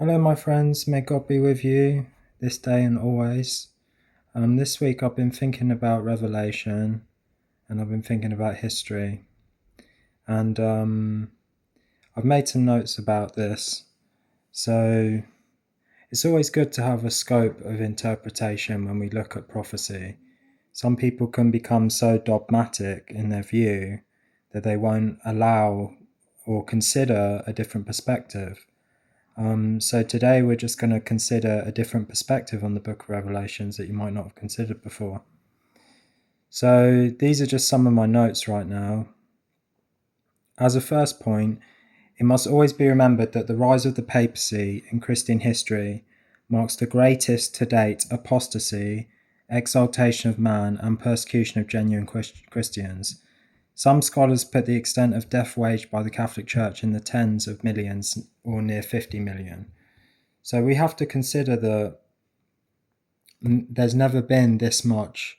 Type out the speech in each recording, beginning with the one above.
Hello, my friends. May God be with you this day and always. This week I've been thinking about Revelation and I've been thinking about history. And I've made some notes about this. So it's always good to have a scope of interpretation when we look at prophecy. Some people can become so dogmatic in their view that they won't allow or consider a different perspective. So today we're just going to consider a different perspective on the book of Revelations that you might not have considered before. So these are just some of my notes right now. As a first point, it must always be remembered that the rise of the papacy in Christian history marks the greatest to date apostasy, exaltation of man, and persecution of genuine Christians. Some scholars put the extent of death waged by the Catholic Church in the tens of millions or near 50 million. So we have to consider that there's never been this much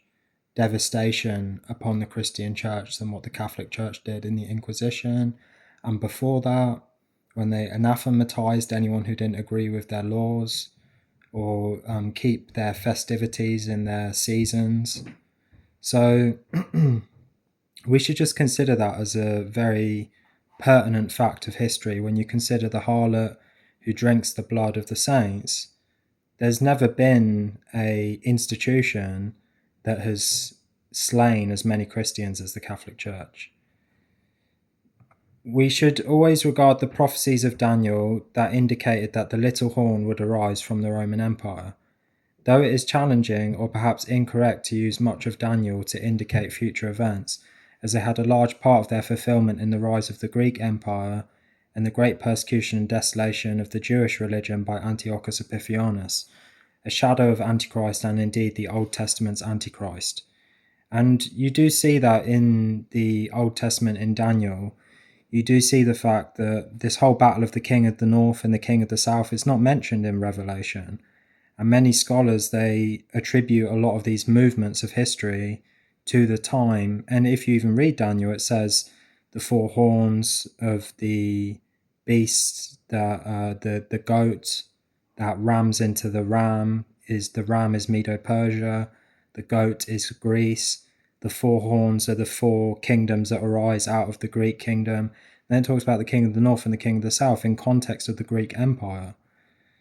devastation upon the Christian Church than what the Catholic Church did in the Inquisition, and before that, when they anathematized anyone who didn't agree with their laws or keep their festivities in their seasons. So we should just consider that as a very pertinent fact of history when you consider the harlot who drinks the blood of the saints. There's never been a institution that has slain as many Christians as the Catholic Church. We should always regard the prophecies of Daniel that indicated that the little horn would arise from the Roman Empire. Though it is challenging or perhaps incorrect to use much of Daniel to indicate future events, as they had a large part of their fulfillment in the rise of the Greek Empire and the great persecution and desolation of the Jewish religion by Antiochus Epiphanes, a shadow of Antichrist and indeed the Old Testament's Antichrist. And you do see that in the Old Testament in Daniel. You do see the fact that this whole battle of the king of the north and the king of the south is not mentioned in Revelation. And many scholars, they attribute a lot of these movements of history to the time. And if you even read Daniel, it says the four horns of the beast, the goat that rams into the ram is Medo-Persia, the goat is Greece, the four horns are the four kingdoms that arise out of the Greek kingdom. Then it talks about the king of the north and the king of the south in context of the Greek Empire.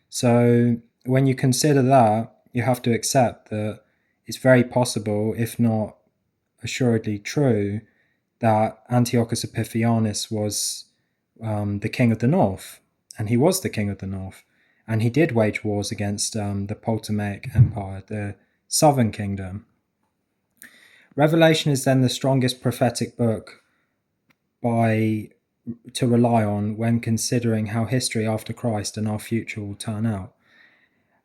So when you consider that, you have to accept that it's very possible, if not assuredly true, that Antiochus Epiphanes was the king of the north, and he was the king of the north, and he did wage wars against the Ptolemaic Empire, the southern kingdom. Revelation is then the strongest prophetic book to rely on when considering how history after Christ and our future will turn out.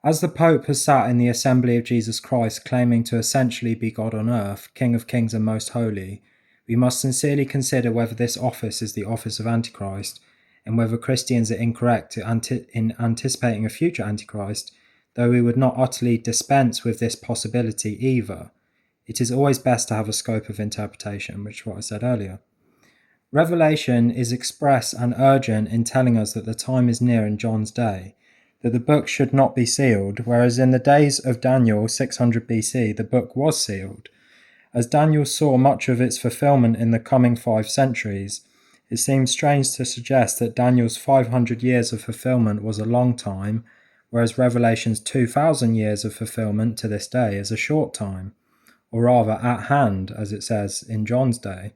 As the Pope has sat in the assembly of Jesus Christ claiming to essentially be God on earth, King of kings and most holy, we must sincerely consider whether this office is the office of Antichrist, and whether Christians are incorrect in anticipating a future Antichrist, though we would not utterly dispense with this possibility either. It is always best to have a scope of interpretation, which is what I said earlier. Revelation is express and urgent in telling us that the time is near in John's day, that the book should not be sealed, whereas in the days of Daniel, 600 BC, the book was sealed. As Daniel saw much of its fulfillment in the coming 5 centuries, it seems strange to suggest that Daniel's 500 years of fulfillment was a long time, whereas Revelation's 2,000 years of fulfillment to this day is a short time, or rather at hand, as it says in John's day.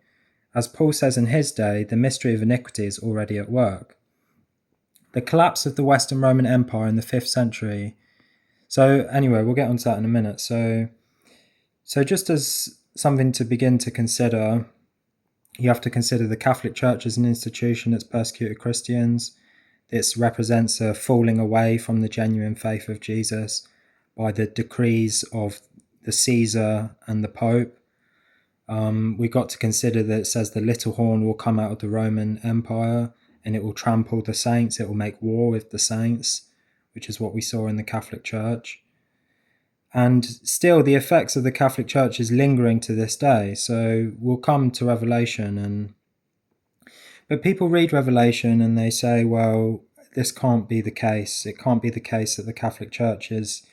As Paul says in his day, the mystery of iniquity is already at work. The collapse of the Western Roman Empire in the 5th century. So anyway, we'll get onto that in a minute. So just as something to begin to consider, you have to consider the Catholic Church as an institution that's persecuted Christians. This represents a falling away from the genuine faith of Jesus by the decrees of the Caesar and the Pope. We got to consider that it says the little horn will come out of the Roman Empire and it will trample the saints, it will make war with the saints, which is what we saw in the Catholic Church. And still, the effects of the Catholic Church is lingering to this day. So we'll come to Revelation, but people read Revelation and they say, well, this can't be the case. It can't be the case that the Catholic Church is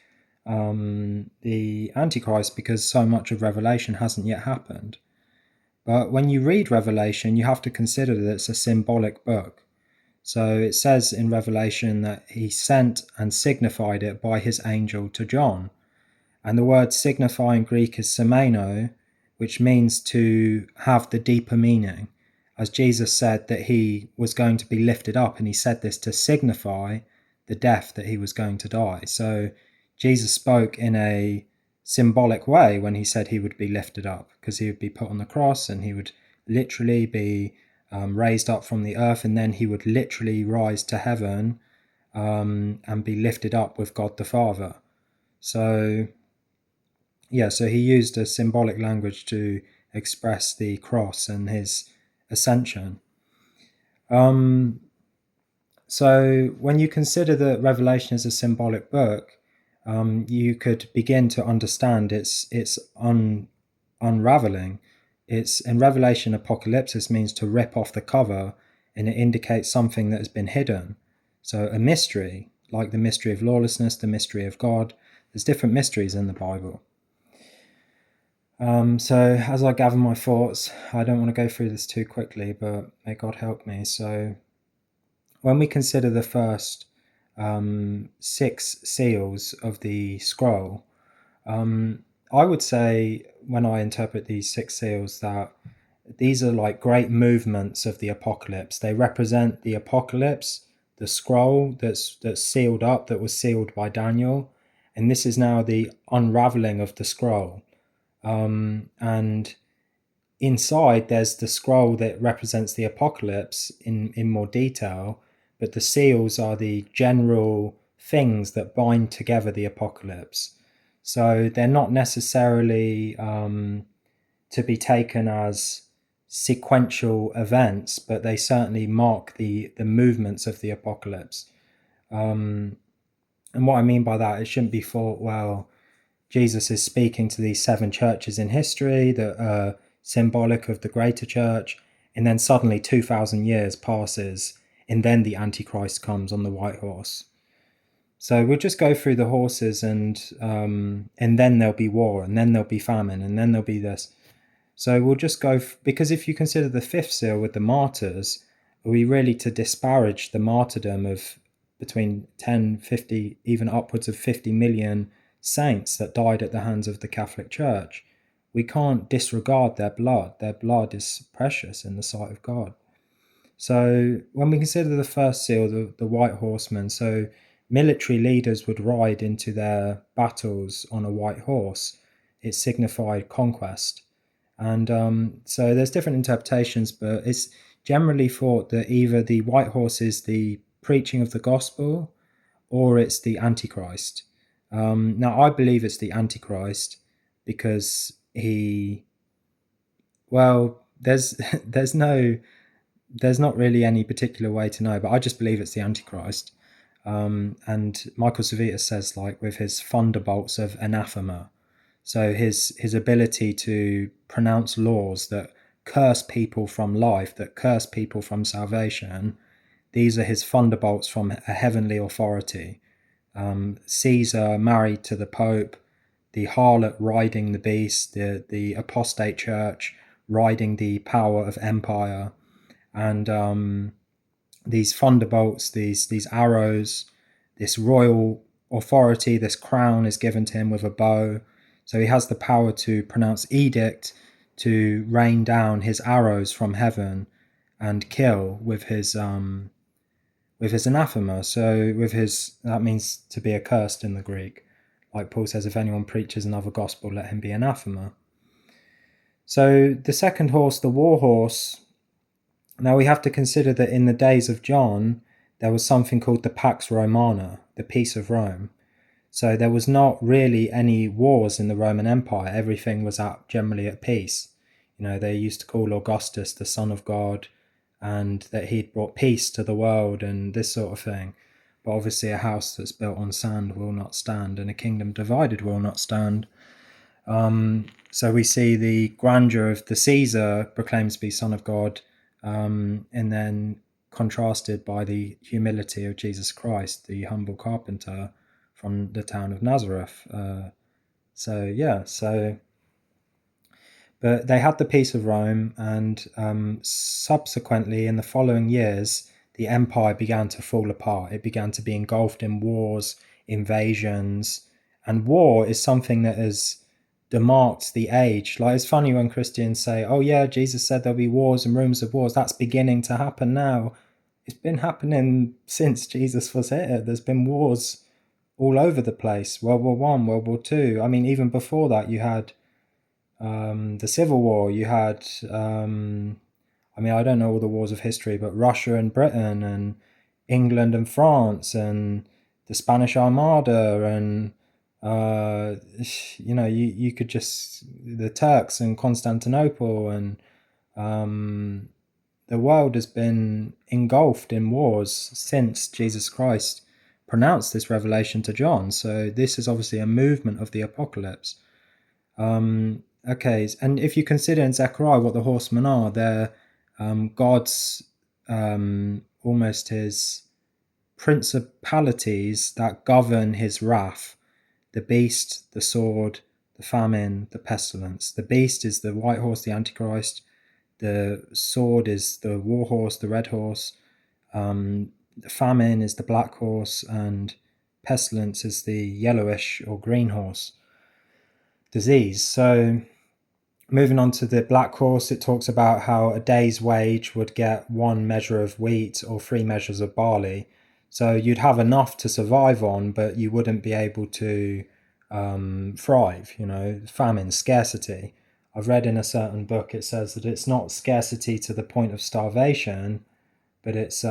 the Antichrist, because so much of Revelation hasn't yet happened. But when you read Revelation, you have to consider that it's a symbolic book. So it says in Revelation that he sent and signified it by his angel to John. And the word signify in Greek is semeno, which means to have the deeper meaning. As Jesus said that he was going to be lifted up, and he said this to signify the death that he was going to die. So Jesus spoke in a symbolic way when he said he would be lifted up, because he would be put on the cross and he would literally be raised up from the earth, and then he would literally rise to heaven and be lifted up with God the Father. So so he used a symbolic language to express the cross and his ascension. So when you consider that Revelation is a symbolic book, you could begin to understand its unraveling. It's in Revelation, apocalypsis means to rip off the cover, and it indicates something that has been hidden. So a mystery, like the mystery of lawlessness, the mystery of God. There's different mysteries in the Bible. So as I gather my thoughts, I don't want to go through this too quickly, but may God help me. So when we consider the first 6 seals of the scroll, I would say, when I interpret these 6 seals, that these are like great movements of the apocalypse. They represent the apocalypse, the scroll that's sealed up, that was sealed by Daniel, and this is now the unraveling of the scroll. And inside there's the scroll that represents the apocalypse in more detail, but the seals are the general things that bind together the apocalypse. So they're not necessarily to be taken as sequential events, but they certainly mark the movements of the apocalypse. And what I mean by that, it shouldn't be thought, well, Jesus is speaking to these 7 churches in history that are symbolic of the greater church, and then suddenly 2,000 years passes, and then the Antichrist comes on the white horse. So we'll just go through the horses, and then there'll be war, and then there'll be famine, and then there'll be this. So we'll just go, because if you consider the 5th seal with the martyrs, are we really to disparage the martyrdom of between 10, 50, even upwards of 50 million saints that died at the hands of the Catholic Church? We can't disregard their blood. Their blood is precious in the sight of God. So when we consider the first seal, the white horseman, so military leaders would ride into their battles on a white horse. It signified conquest. And so there's different interpretations, but it's generally thought that either the white horse is the preaching of the gospel, or it's the Antichrist. Now, I believe it's the Antichrist, because there's not really any particular way to know, but I just believe it's the Antichrist. And Michael Servetus says, like, with his thunderbolts of anathema, so his ability to pronounce laws that curse people from life, that curse people from salvation, these are his thunderbolts from a heavenly authority. Caesar married to the Pope, the harlot riding the beast, the apostate church riding the power of empire, and these thunderbolts, these arrows, this royal authority, this crown is given to him with a bow. So he has the power to pronounce edict, to rain down his arrows from heaven and kill with his anathema. So that means to be accursed in the Greek. Like Paul says, if anyone preaches another gospel, let him be anathema. So the second horse, the war horse, now we have to consider that in the days of John, there was something called the Pax Romana, the peace of Rome. So there was not really any wars in the Roman Empire. Everything was generally at peace. They used to call Augustus the Son of God, and that he'd brought peace to the world and this sort of thing. But obviously a house that's built on sand will not stand, and a kingdom divided will not stand. So we see the grandeur of the Caesar proclaims to be Son of God, and then contrasted by the humility of Jesus Christ, the humble carpenter from the town of Nazareth. But they had the peace of Rome, and subsequently, in the following years, the empire began to fall apart. It began to be engulfed in wars, invasions, and war is something that has demarked the age. Like, it's funny when Christians say, "Oh yeah, Jesus said there'll be wars and rumors of wars." That's beginning to happen now. It's been happening since Jesus was here. There's been wars all over the place. World War One, World War Two. I mean, even before that, you had the Civil War. You had, I mean, I don't know all the wars of history, but Russia and Britain, and England and France, and the Spanish Armada, and you could just the Turks and Constantinople, and the world has been engulfed in wars since Jesus Christ pronounced this revelation to John. So this is obviously a movement of the apocalypse. Okay, and if you consider in Zechariah what the horsemen are, they're God's almost his principalities that govern his wrath: the beast, the sword, the famine, the pestilence. The beast is the white horse, the Antichrist. The sword is the war horse, the red horse. The famine is the black horse, and pestilence is the yellowish or green horse disease. So moving on to the black horse, it talks about how a day's wage would get 1 measure of wheat or 3 measures of barley. So you'd have enough to survive on, but you wouldn't be able to thrive. Famine, scarcity. I've read in a certain book, it says that it's not scarcity to the point of starvation, but it's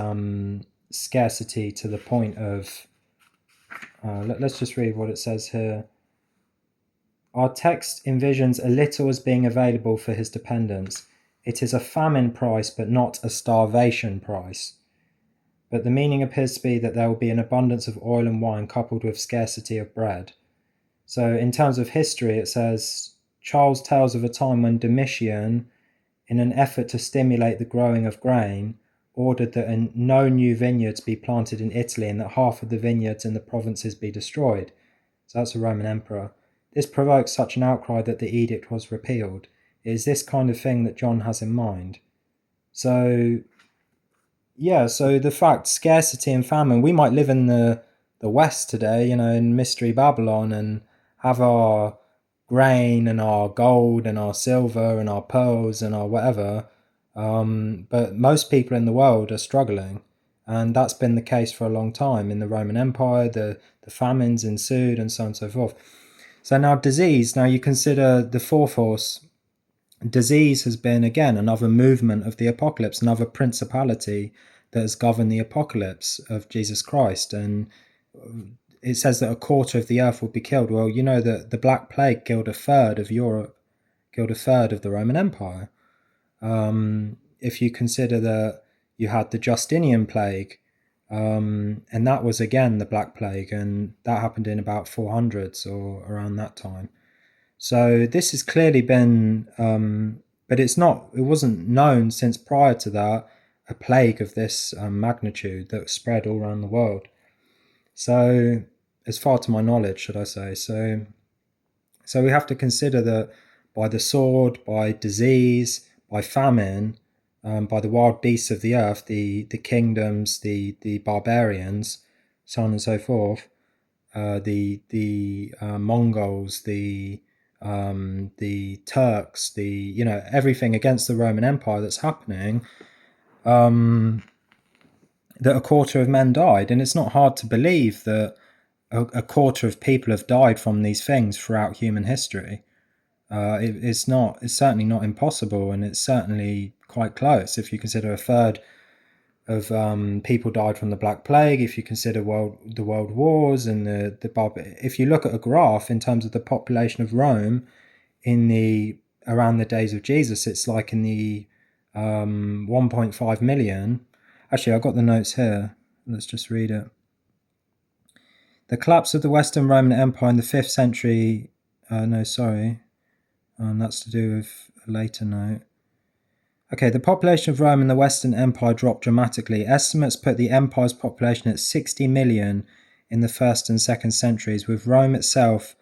scarcity to the point of, let's just read what it says here. Our text envisions a little as being available for his dependents. It is a famine price, but not a starvation price. But the meaning appears to be that there will be an abundance of oil and wine coupled with scarcity of bread. So in terms of history, it says, Charles tells of a time when Domitian, in an effort to stimulate the growing of grain, ordered that no new vineyards be planted in Italy and that half of the vineyards in the provinces be destroyed. So that's a Roman emperor. This provoked such an outcry that the edict was repealed. It is this kind of thing that John has in mind. So the fact, scarcity and famine, we might live in the West today, in Mystery Babylon, and have our grain and our gold and our silver and our pearls and our whatever, but most people in the world are struggling, and that's been the case for a long time. In the Roman Empire, the famines ensued, and so on and so forth. So now disease, now you consider the fourth horse. Disease has been, again, another movement of the apocalypse, another principality that has governed the apocalypse of Jesus Christ. And it says that 1/4 of the earth will be killed. Well, that the Black Plague killed 1/3 of Europe, killed 1/3 of the Roman Empire. If you consider that you had the Justinian plague, and that was again the Black Plague, and that happened in about 400s or around that time. So this has clearly been, but it wasn't known since prior to that, a plague of this magnitude that spread all around the world. So, as far to my knowledge, should I say. So we have to consider that by the sword, by disease, by famine, by the wild beasts of the earth, the kingdoms, the barbarians, so on and so forth, the Mongols, the Turks, everything against the Roman Empire that's happening, that 1/4 of men died. And it's not hard to believe that a 1/4 of people have died from these things throughout human history. It's certainly not impossible, and it's certainly quite close. If you consider 1/3 of people died from the Black Plague, if you consider the world wars and if you look at a graph in terms of the population of Rome around the days of Jesus, it's like in the 1.5 million. Actually, I've got the notes here. Let's just read it. The collapse of the Western Roman Empire in the 5th century. That's to do with a later note. Okay, the population of Rome and the Western Empire dropped dramatically. Estimates put the empire's population at 60 million in the 1st and 2nd centuries, with Rome itself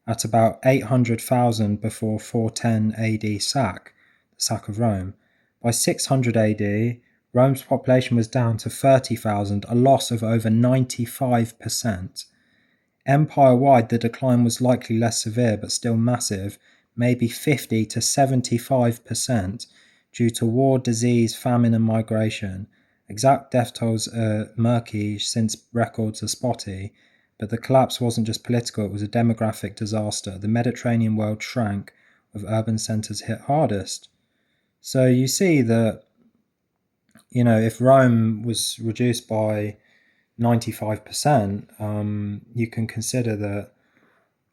at about 800,000 before 410 AD sack, the sack of Rome. By 600 AD, Rome's population was down to 30,000, a loss of over 95%. Empire-wide, the decline was likely less severe, but still massive, maybe 50 to 75%, due to war, disease, famine, and migration. Exact death tolls are murky since records are spotty, but the collapse wasn't just political, it was a demographic disaster. The Mediterranean world shrank, with urban centres hit hardest. So you see that, if Rome was reduced by 95%, you can consider that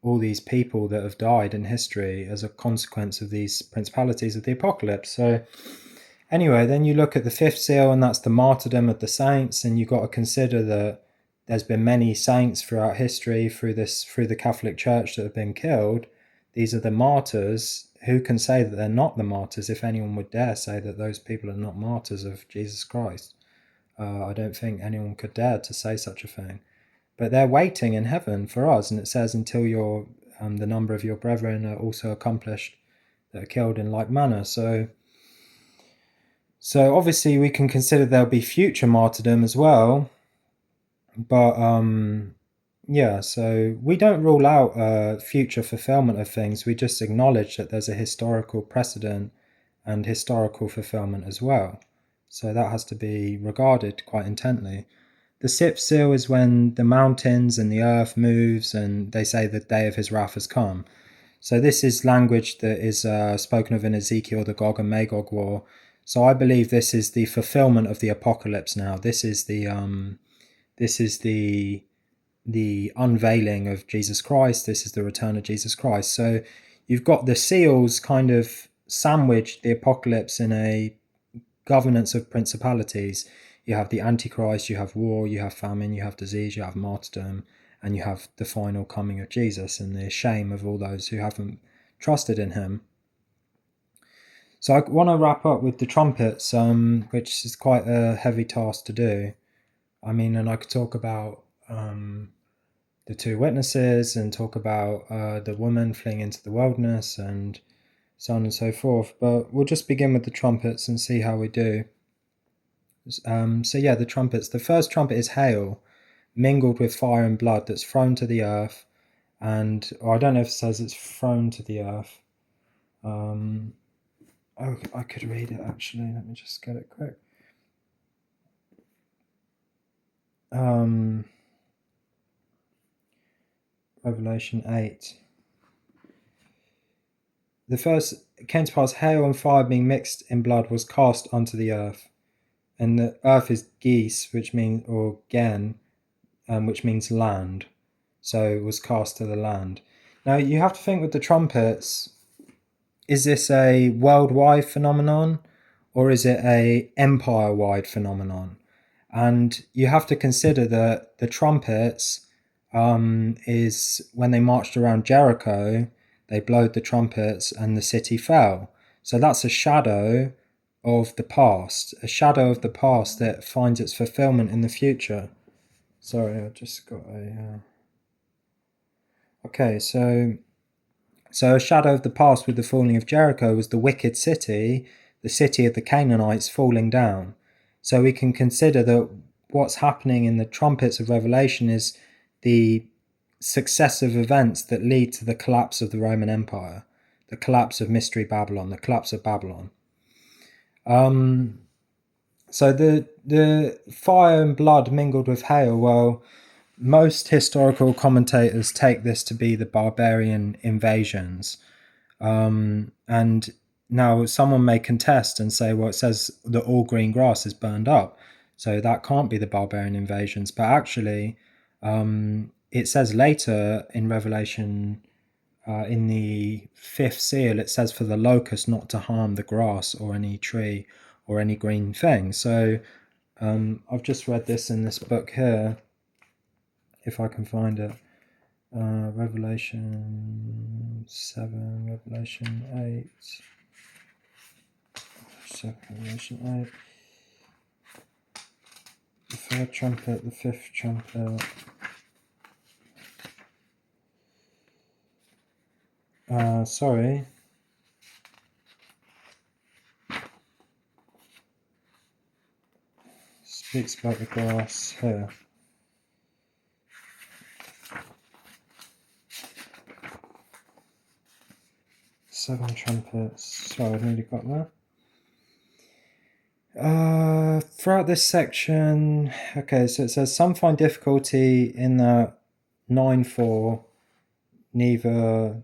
all these people that have died in history as a consequence of these principalities of the apocalypse. So anyway, then you look at the fifth seal, and that's the martyrdom of the saints, and you've got to consider that there's been many saints throughout history through the Catholic Church that have been killed. These are the martyrs. Who can say that they're not the martyrs? If anyone would dare say that those people are not martyrs of Jesus Christ, I don't think anyone could dare to say such a thing. But they're waiting in heaven for us, and it says, until the number of your brethren are also accomplished that are killed in like manner. So obviously we can consider there'll be future martyrdom as well. But so we don't rule out future fulfillment of things. We just acknowledge that there's a historical precedent and historical fulfillment as well. So that has to be regarded quite intently. The sixth seal is when the mountains and the earth moves, and they say the day of his wrath has come. So this is language that is spoken of in Ezekiel, the Gog and Magog war. So I believe this is the fulfillment of the apocalypse now. This is the unveiling of Jesus Christ. This is the return of Jesus Christ. So you've got the seals kind of sandwiched the apocalypse in a governance of principalities. You have the Antichrist, you have war, you have famine, you have disease, you have martyrdom, and you have the final coming of Jesus and the shame of all those who haven't trusted in him. So I want to wrap up with the trumpets, which is quite a heavy task to do. And I could talk about the two witnesses and talk about the woman fleeing into the wilderness and so on and so forth. But we'll just begin with the trumpets and see how we do. The trumpets. The first trumpet is hail, mingled with fire and blood, that's thrown to the earth. And I don't know if it says it's thrown to the earth. I could read it actually. Let me just get it quick. Revelation 8. The first came to pass, hail and fire being mixed in blood was cast unto the earth. And the earth is geese, which means, or gen, which means land. So it was cast to the land. Now you have to think with the trumpets, is this a worldwide phenomenon or is it a empire-wide phenomenon? And you have to consider that the trumpets is when they marched around Jericho, they blowed the trumpets and the city fell. So that's a shadow of the past, that finds its fulfillment in the future. Sorry, I just got a... Okay, so a shadow of the past with the falling of Jericho was the wicked city, the city of the Canaanites falling down. So we can consider that what's happening in the trumpets of Revelation is the successive events that lead to the collapse of the Roman Empire, the collapse of Mystery Babylon, the collapse of Babylon. So the fire and blood mingled with hail, well, most historical commentators take this to be the barbarian invasions. And now someone may contest and say, well, it says that all green grass is burned up, so that can't be the barbarian invasions. But actually, it says later in Revelation, in the fifth seal, it says for the locust not to harm the grass or any tree or any green thing. So I've just read this in this book here, if I can find it. Revelation 7, Revelation 8. Revelation 8. The third trumpet, the fifth trumpet. Sorry. Speaks about the grass here. Seven trumpets. Sorry, I've nearly got there. Throughout this section, okay, so it says some find difficulty in that 9:4, neither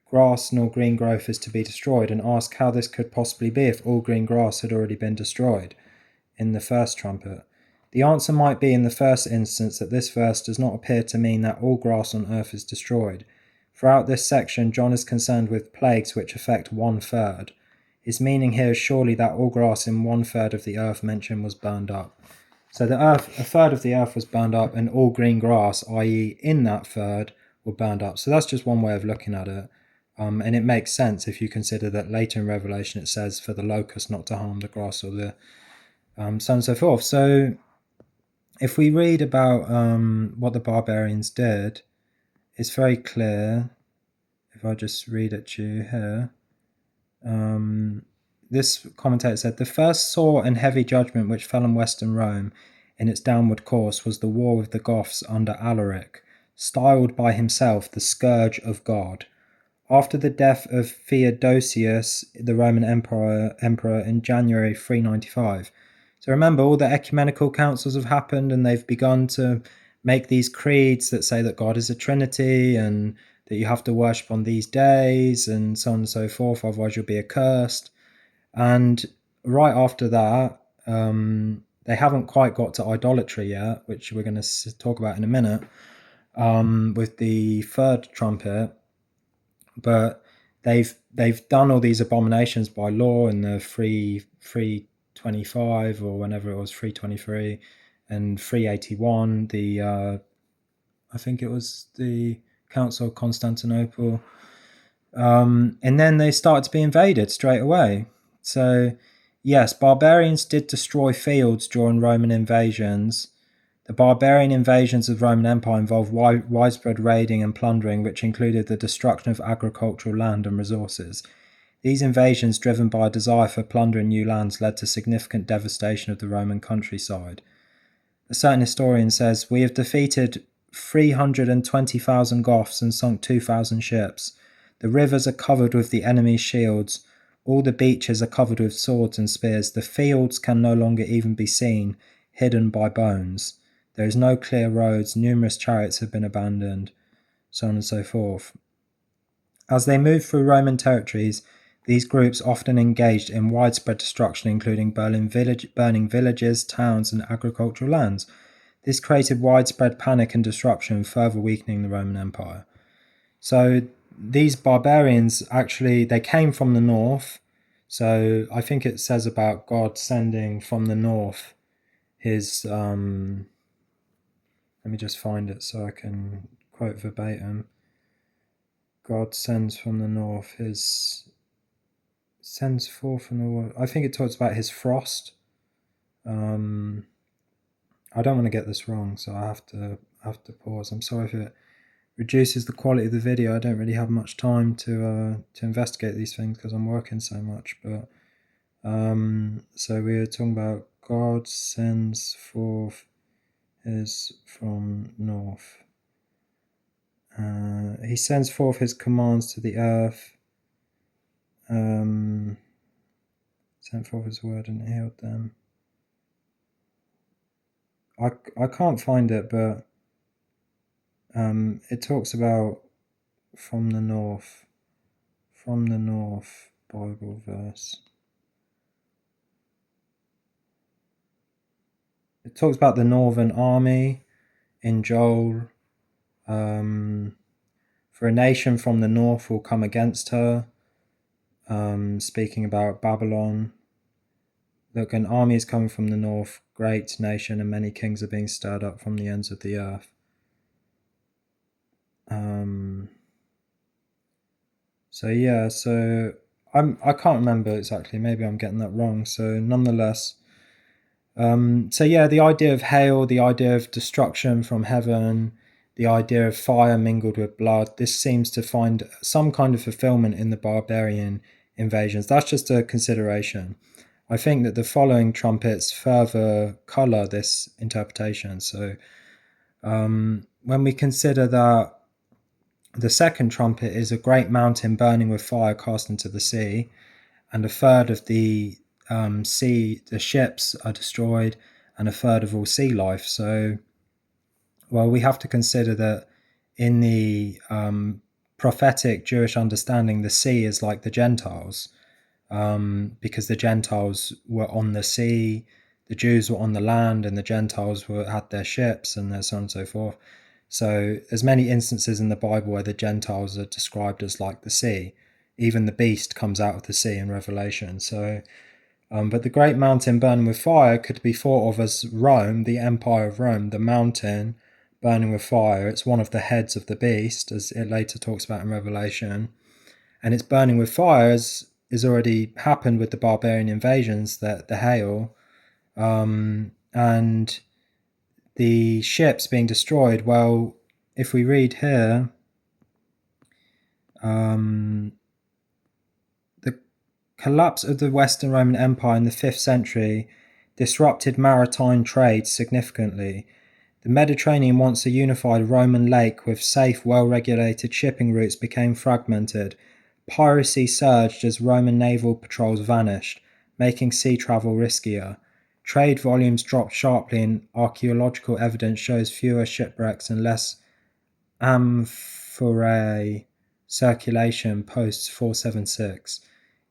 grass nor green growth is to be destroyed, and ask how this could possibly be if all green grass had already been destroyed in the first trumpet. The answer might be in the first instance that this verse does not appear to mean that all grass on earth is destroyed. Throughout this section, John is concerned with plagues which affect 1/3. His meaning here is surely that all grass in 1/3 of the earth mentioned was burned up. So the earth, a third of the earth was burned up, and all green grass, i.e. in that third, were burned up. So that's just one way of looking at it. And it makes sense if you consider that later in Revelation it says for the locust not to harm the grass or the so on and so forth. So if we read about what the barbarians did, it's very clear. If I just read it to you here. This commentator said, the first sore and heavy judgment which fell on Western Rome in its downward course was the war with the Goths under Alaric, styled by himself the Scourge of God. After the death of Theodosius, the Roman emperor in January 395. So remember, all the ecumenical councils have happened, and they've begun to make these creeds that say that God is a Trinity and that you have to worship on these days and so on and so forth, otherwise you'll be accursed. And right after that, they haven't quite got to idolatry yet, which we're going to talk about in a minute, with the third trumpet. But they've done all these abominations by law in the 325 or whenever it was, 323 and 381. I think it was the Council of Constantinople. And then they started to be invaded straight away. So, yes, barbarians did destroy fields during Roman invasions. The barbarian invasions of the Roman Empire involved widespread raiding and plundering, which included the destruction of agricultural land and resources. These invasions, driven by a desire for plundering new lands, led to significant devastation of the Roman countryside. A certain historian says, we have defeated 320,000 Goths and sunk 2,000 ships. The rivers are covered with the enemy's shields. All the beaches are covered with swords and spears. The fields can no longer even be seen, hidden by bones. There is no clear roads. Numerous chariots have been abandoned, so on and so forth. As they moved through Roman territories, these groups often engaged in widespread destruction, including burning villages, towns, and agricultural lands. This created widespread panic and disruption, further weakening the Roman Empire. So these barbarians, actually, they came from the north. So I think it says about God sending from the north his... let me just find it so I can quote verbatim. God sends from the north his... Sends forth from the world. I think it talks about his frost. I don't want to get this wrong, so I have to pause. I'm sorry if it reduces the quality of the video. I don't really have much time to investigate these things because I'm working so much. But so we were talking about God sends forth his from north. He sends forth his commands to the earth. Sent forth his word and healed them. I can't find it, but it talks about from the north Bible verse. It talks about the northern army in Joel. For a nation from the north will come against her. Speaking about Babylon. Look, an army is coming from the north, great nation, and many kings are being stirred up from the ends of the earth. So I can't remember exactly. Maybe I'm getting that wrong. So nonetheless, so yeah, the idea of hail, the idea of destruction from heaven, the idea of fire mingled with blood, this seems to find some kind of fulfillment in the barbarian invasions. That's just a consideration. I think that the following trumpets further colour this interpretation. So when we consider that the second trumpet is a great mountain burning with fire cast into the sea, and a third of the the ships are destroyed, and a third of all sea life. So, well, we have to consider that in the prophetic Jewish understanding, the sea is like the Gentiles, because the Gentiles were on the sea, the Jews were on the land, and the Gentiles had their ships, and so on and so forth. So there's many instances in the Bible where the Gentiles are described as like the sea. Even the beast comes out of the sea in Revelation. So, but the great mountain burning with fire could be thought of as Rome, the Empire of Rome, the mountain burning with fire. It's one of the heads of the beast, as it later talks about in Revelation. And it's burning with fire, as is already happened with the barbarian invasions, that the hail, and the ships being destroyed. Well, if we read here, the collapse of the Western Roman Empire in the 5th century disrupted maritime trade significantly. The Mediterranean, once a unified Roman lake with safe, well-regulated shipping routes, became fragmented. Piracy surged as Roman naval patrols vanished, making sea travel riskier. Trade volumes dropped sharply, and archaeological evidence shows fewer shipwrecks and less amphorae circulation post 476,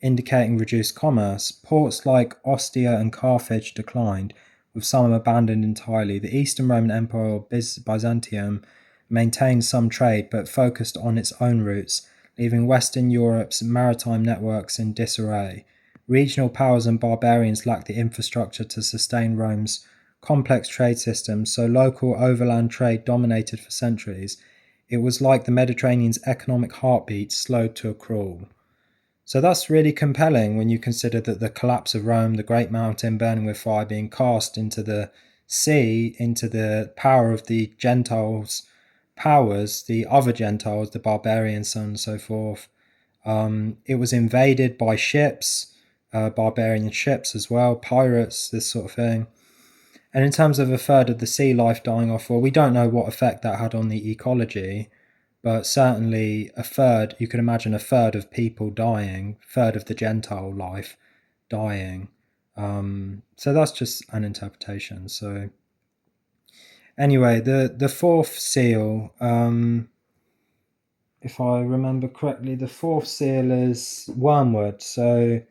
indicating reduced commerce. Ports like Ostia and Carthage declined, with some abandoned entirely. The Eastern Roman Empire, or Byzantium, maintained some trade but focused on its own routes, leaving Western Europe's maritime networks in disarray. Regional powers and barbarians lacked the infrastructure to sustain Rome's complex trade system, so local overland trade dominated for centuries. It was like the Mediterranean's economic heartbeat slowed to a crawl. So that's really compelling when you consider that the collapse of Rome, the great mountain burning with fire, being cast into the sea, into the power of the Gentiles' powers, the other Gentiles, the barbarians, so on and so forth. It was invaded by ships, barbarian ships as well, pirates, this sort of thing. And in terms of a third of the sea life dying off, well, we don't know what effect that had on the ecology, but certainly a third, you can imagine a third of people dying, third of the Gentile life dying. So that's just an interpretation. So anyway, the fourth seal, if I remember correctly, the fourth seal is wormwood. So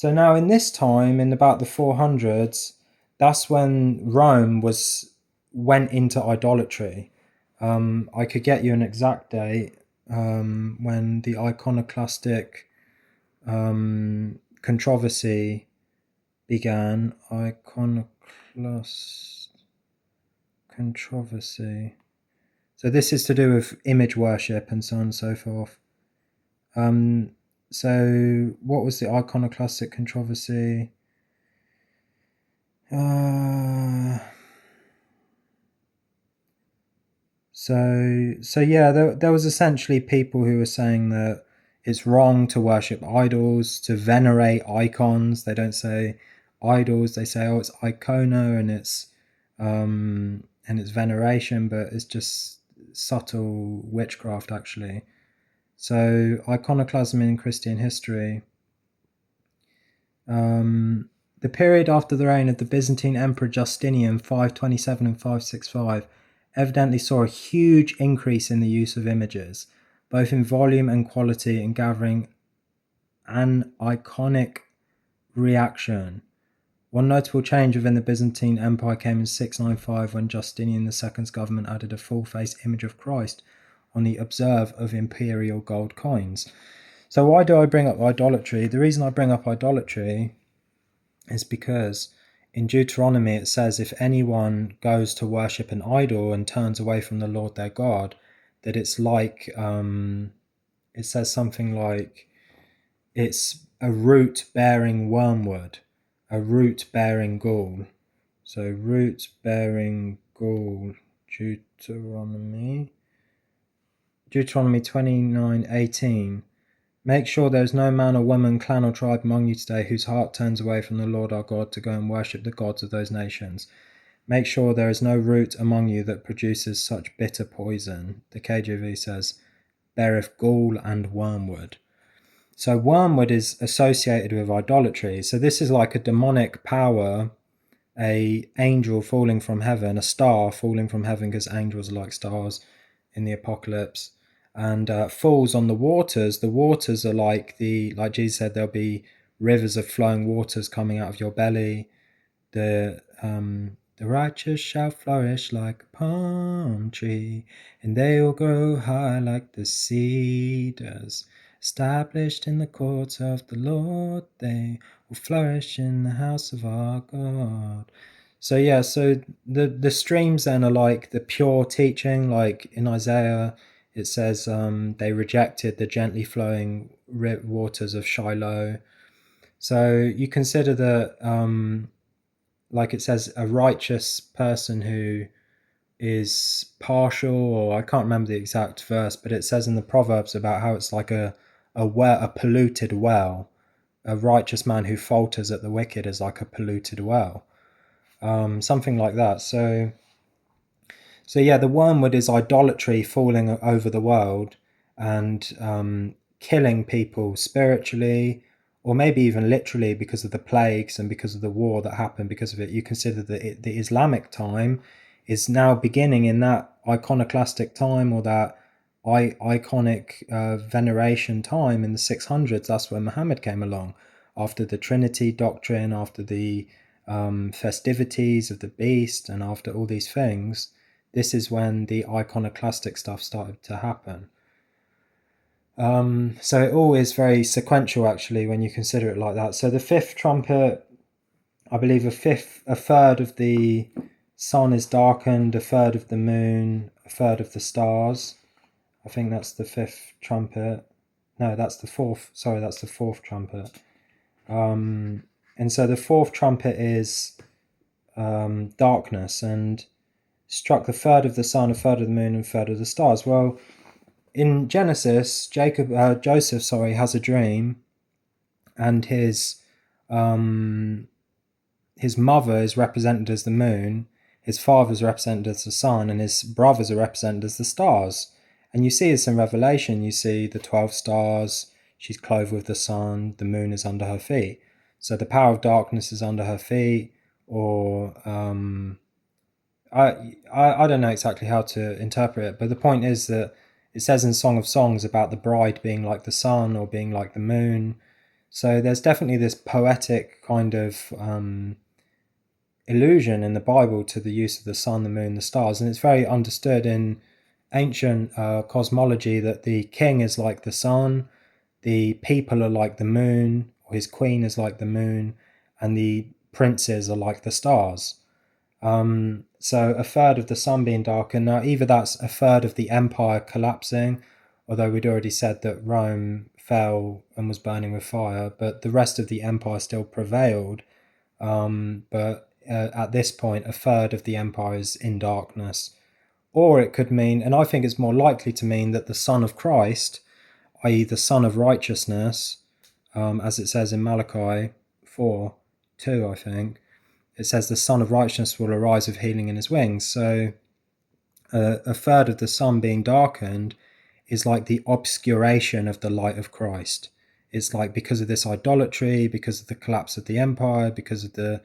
now in this time, in about the 400s, that's when Rome went into idolatry. I could get you an exact date when the iconoclastic controversy began. Iconoclast controversy. So this is to do with image worship and so on and so forth. So what was the iconoclastic controversy? So yeah, there was essentially people who were saying that it's wrong to worship idols, to venerate icons. They don't say idols; they say, oh, it's icona, and it's veneration, but it's just subtle witchcraft actually. So iconoclasm in Christian history. The period after the reign of the Byzantine Emperor Justinian, 527 and 565, evidently saw a huge increase in the use of images, both in volume and quality, and gathering an iconic reaction. One notable change within the Byzantine Empire came in 695 when Justinian II's government added a full-face image of Christ on the obverse of imperial gold coins. So why do I bring up idolatry? The reason I bring up idolatry is because in Deuteronomy it says if anyone goes to worship an idol and turns away from the Lord their God, that it's like, it says something like, it's a root bearing wormwood, a root bearing gall. So root bearing gall, Deuteronomy 29:18. Make sure there is no man or woman, clan or tribe among you today whose heart turns away from the Lord our God to go and worship the gods of those nations. Make sure there is no root among you that produces such bitter poison. The KJV says, beareth gall and wormwood. So wormwood is associated with idolatry. So this is like a demonic power, a angel falling from heaven, a star falling from heaven, because angels are like stars in the apocalypse, and falls on the waters. The waters are like Jesus said, there'll be rivers of flowing waters coming out of your belly. The righteous shall flourish like a palm tree, and they will grow high like the cedars. Established in the courts of the Lord, they will flourish in the house of our God. So yeah, so the streams then are like the pure teaching, like in Isaiah it says they rejected the gently flowing waters of Shiloh. So you consider that like it says, a righteous person who is partial, or I can't remember the exact verse, but it says in the Proverbs about how it's like a well, a polluted well. A righteous man who falters at the wicked is like a polluted well, something like that. So yeah, the wormwood is idolatry falling over the world and killing people spiritually, or maybe even literally, because of the plagues and because of the war that happened because of it. You consider that the Islamic time is now beginning in that iconoclastic time, or that iconic veneration time in the 600s. That's when Muhammad came along, after the Trinity doctrine, after the festivities of the beast, and after all these things. This is when the iconoclastic stuff started to happen. So it all is very sequential, actually, when you consider it like that. So the fifth trumpet, I believe a third of the sun is darkened, a third of the moon, a third of the stars. I think that's the fifth trumpet. No, that's the fourth. Sorry, that's the fourth trumpet. And so the fourth trumpet is darkness, and struck the third of the sun, a third of the moon, and a third of the stars. Well, in Genesis, Joseph has a dream, and his mother is represented as the moon, his father is represented as the sun, and his brothers are represented as the stars. And you see this in Revelation. You see the 12 stars, she's clothed with the sun, the moon is under her feet. So the power of darkness is under her feet, or I don't know exactly how to interpret it, but the point is that it says in Song of Songs about the bride being like the sun or being like the moon. So there's definitely this poetic kind of allusion in the Bible to the use of the sun, the moon, the stars, and it's very understood in ancient cosmology that the king is like the sun, the people are like the moon, or his queen is like the moon, and the princes are like the stars. So a third of the sun being darkened. Now, either that's a third of the empire collapsing, although we'd already said that Rome fell and was burning with fire, but the rest of the empire still prevailed. But at this point, a third of the empire is in darkness. Or it could mean, and I think it's more likely to mean, that the Son of Christ, i.e., the Son of Righteousness, as it says in Malachi 4:2, I think, it says the Son of Righteousness will arise with healing in his wings. So a third of the sun being darkened is like the obscuration of the light of Christ. It's like, because of this idolatry, because of the collapse of the empire, because of the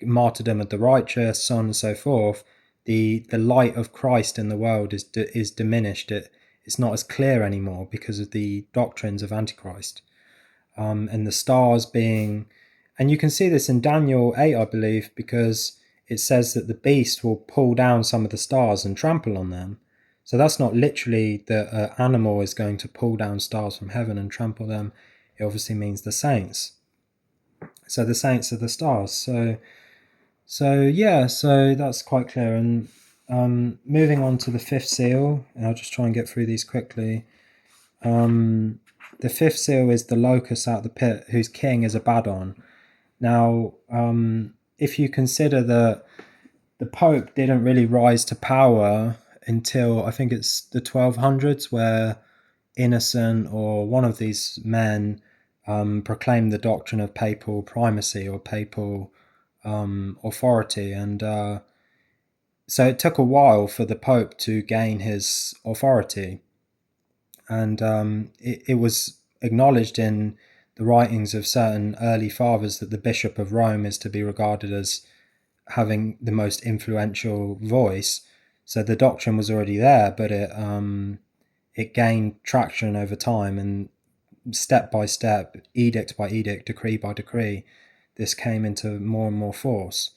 martyrdom of the righteous, so on and so forth, the light of Christ in the world is diminished. It's not as clear anymore because of the doctrines of Antichrist. And the stars being, and you can see this in Daniel 8, I believe, because it says that the beast will pull down some of the stars and trample on them. So that's not literally that an animal is going to pull down stars from heaven and trample them. It obviously means the saints. So the saints are the stars. So yeah, so that's quite clear. And moving on to the fifth seal, and I'll just try and get through these quickly. The fifth seal is the locust out of the pit, whose king is Abaddon. Now, if you consider that the Pope didn't really rise to power until I think it's the 1200s, where Innocent or one of these men proclaimed the doctrine of papal primacy or papal authority. And so it took a while for the Pope to gain his authority. And it was acknowledged in the writings of certain early fathers that the Bishop of Rome is to be regarded as having the most influential voice. So the doctrine was already there, but it gained traction over time, and step by step, edict by edict, decree by decree, this came into more and more force.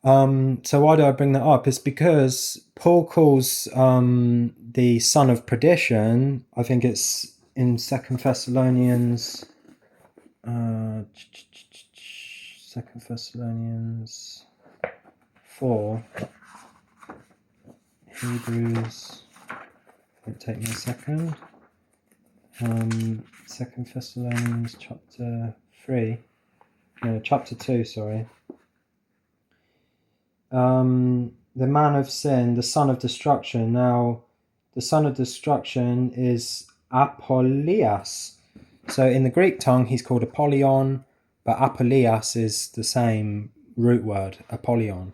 So why do I bring that up? It's because Paul calls the son of perdition, I think it's in 2 Thessalonians, 2 Thessalonians 4, Hebrews, it'll take me a second, 2 Thessalonians chapter 3, no, chapter 2, sorry. The man of sin, the son of destruction. Now, the son of destruction is Apollonius. So in the Greek tongue, he's called Apollyon, but Apollonius is the same root word, Apollyon.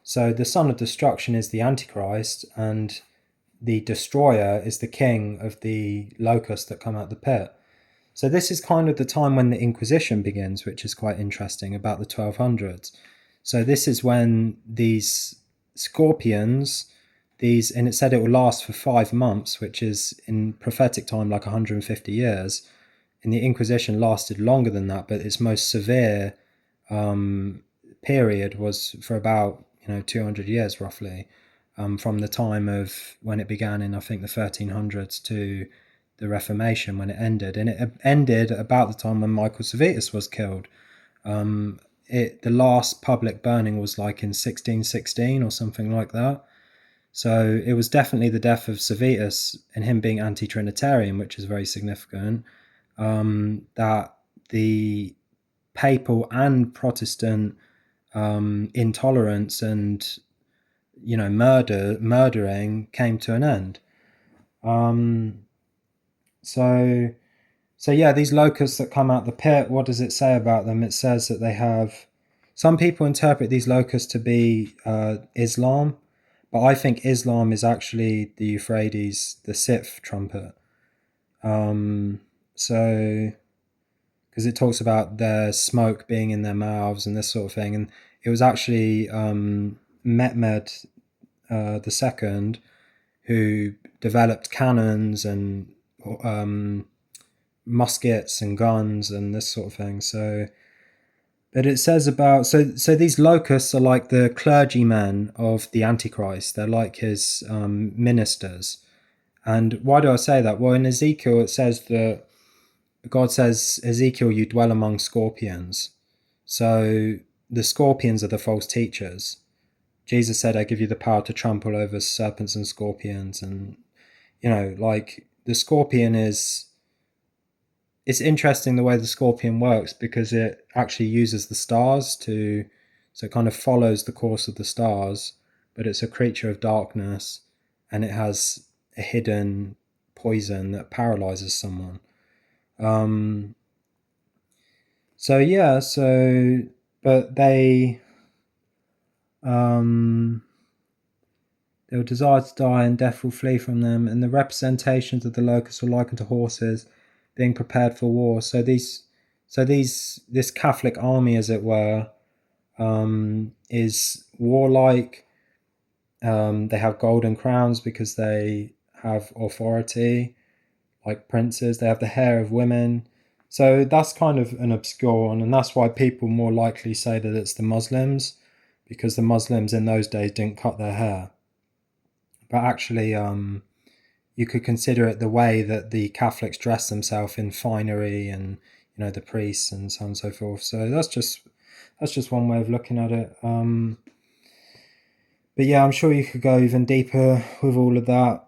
So the son of destruction is the Antichrist, and the destroyer is the king of the locusts that come out the pit. So this is kind of the time when the Inquisition begins, which is quite interesting, about the 1200s. So this is when these scorpions, and it said it will last for 5 months, which is in prophetic time like 150 years. And the Inquisition lasted longer than that, but its most severe period was for about 200 years roughly, from the time of when it began in I think the 1300s to the Reformation when it ended. And it ended about the time when Michael Servetus was killed. The last public burning was like in 1616 or something like that. So it was definitely the death of Servetus and him being anti-Trinitarian, which is very significant, that the papal and Protestant intolerance and murdering came to an end. So yeah, these locusts that come out the pit, what does it say about them? It says that they have, some people interpret these locusts to be Islam, but I think Islam is actually the Euphrates, the sixth trumpet. So, because it talks about their smoke being in their mouths and this sort of thing, and it was actually Mehmed the second who developed cannons and muskets and guns and this sort of thing. So, but it says about, so these locusts are like the clergymen of the Antichrist. They're like his ministers. And why do I say that? Well, in Ezekiel it says that God says, Ezekiel, you dwell among scorpions. So the scorpions are the false teachers. Jesus said, I give you the power to trample over serpents and scorpions. And like the scorpion is, it's interesting the way the scorpion works, because it actually uses the stars so it kind of follows the course of the stars, but it's a creature of darkness, and it has a hidden poison that paralyzes someone. But they will desire to die, and death will flee from them, and the representations of the locusts are likened to horses being prepared for war. So this Catholic army, as it were, is warlike. They have golden crowns because they have authority, like princes. They have the hair of women. So that's kind of an obscure one, and that's why people more likely say that it's the Muslims, because the Muslims in those days didn't cut their hair. But actually, you could consider it the way that the Catholics dress themselves in finery, and the priests and so on and so forth. So that's just one way of looking at it. But yeah, I'm sure you could go even deeper with all of that.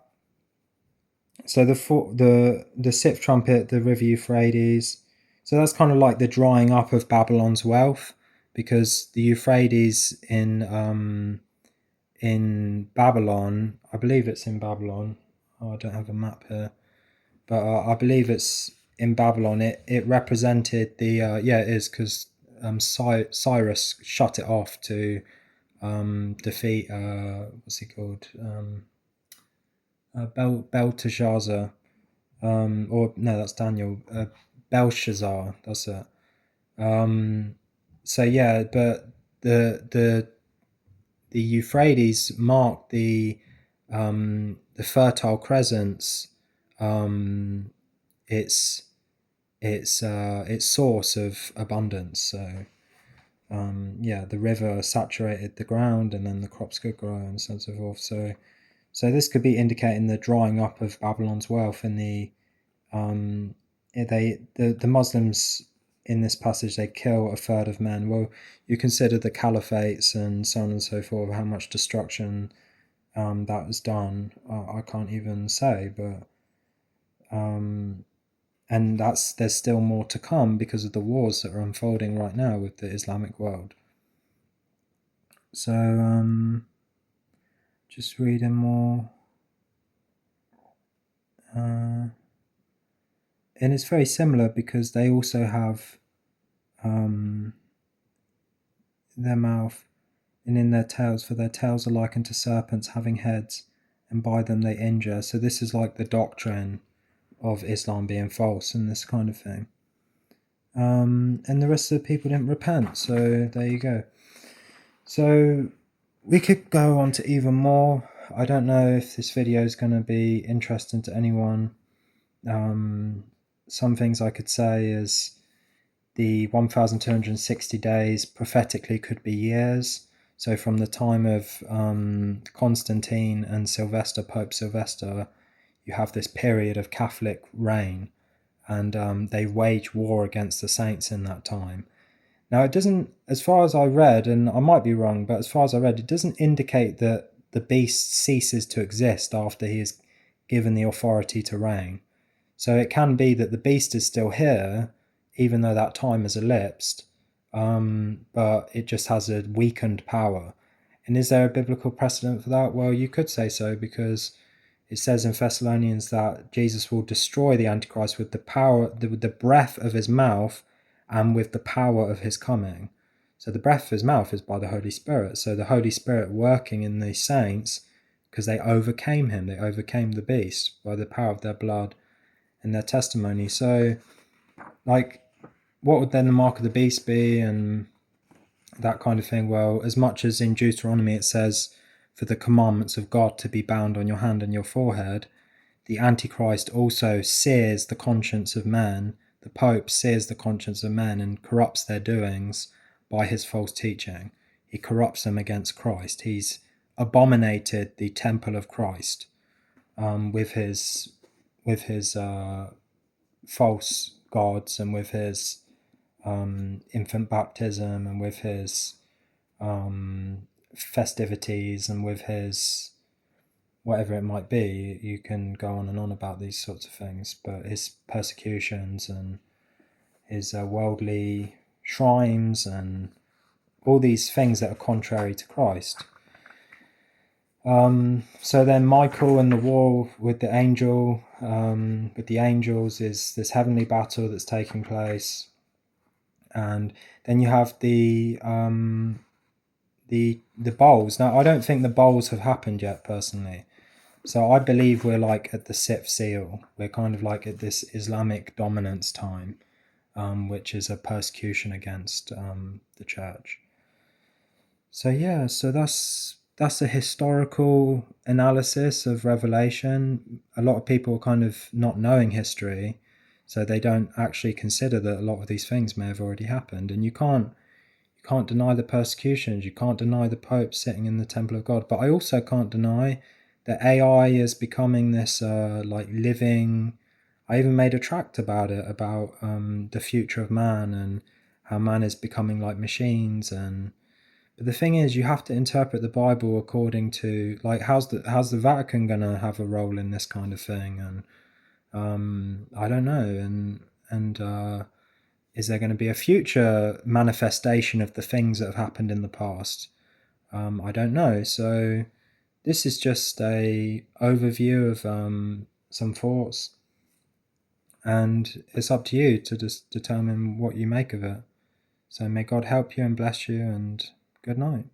So the sixth trumpet, the river Euphrates. So that's kind of like the drying up of Babylon's wealth, because the Euphrates in Babylon, I believe it's in Babylon. Oh, I don't have a map here, but I believe it's in Babylon. It represented the yeah, it is, because Cyrus shut it off to defeat what's he called, Belteshazzar, or no, that's Daniel, Belshazzar. That's it. So yeah, but the Euphrates marked the Fertile Crescent's its its source of abundance. So yeah, the river saturated the ground, and then the crops could grow, and so on and so forth. So this could be indicating the drying up of Babylon's wealth, and the Muslims in this passage, they kill a third of men. Well, you consider the caliphates and so on and so forth, how much destruction that was done. I can't even say, but and there's still more to come because of the wars that are unfolding right now with the Islamic world. So just reading more. And it's very similar because they also have their mouth and in their tails, for their tails are likened to serpents having heads, and by them they injure. So this is like the doctrine of Islam being false and this kind of thing. And the rest of the people didn't repent, so there you go. So we could go on to even more. I don't know if this video is going to be interesting to anyone. Some things I could say is the 1260 days prophetically could be years. So from the time of Constantine and Sylvester, Pope Sylvester, you have this period of Catholic reign, and they wage war against the saints in that time. Now, it doesn't, as far as I read, and I might be wrong, but as far as I read, it doesn't indicate that the beast ceases to exist after he is given the authority to reign. So it can be that the beast is still here, even though that time has elapsed, but it just has a weakened power. And is there a biblical precedent for that? Well, you could say so, because it says in Thessalonians that Jesus will destroy the Antichrist with the power, with the breath of his mouth, and with the power of his coming. So the breath of his mouth is by the Holy Spirit. So the Holy Spirit working in the saints, because they overcame him, they overcame the beast by the power of their blood and their testimony. So, like, what would then the mark of the beast be, and that kind of thing? Well, as much as in Deuteronomy it says for the commandments of God to be bound on your hand and your forehead, the Antichrist also sears the conscience of men. The Pope sears the conscience of men and corrupts their doings by his false teaching. He corrupts them against Christ. He's abominated the temple of Christ with his false gods, and with his infant baptism, and with his festivities, and with his whatever it might be. You can go on and on about these sorts of things, but his persecutions and his worldly shrines and all these things that are contrary to Christ. So then Michael and the war with the angel, with the angels, is this heavenly battle that's taking place. And then you have the bowls. Now, I don't think the bowls have happened yet, personally. So I believe we're like at the sixth seal. We're kind of like at this Islamic dominance time, which is a persecution against the church. So yeah, so that's a historical analysis of Revelation. A lot of people are kind of not knowing history, so they don't actually consider that a lot of these things may have already happened. And you can't deny the persecutions. You can't deny the Pope sitting in the temple of God. But I also can't deny that AI is becoming this like living. I even made a tract about it, about the future of man, and how man is becoming like machines, and But the thing is, you have to interpret the Bible according to, like, how's the Vatican gonna have a role in this kind of thing? And I don't know. And is there going to be a future manifestation of the things that have happened in the past? I don't know. So this is just a overview of some thoughts, and it's up to you to just determine what you make of it. So may God help you and bless you, and good night.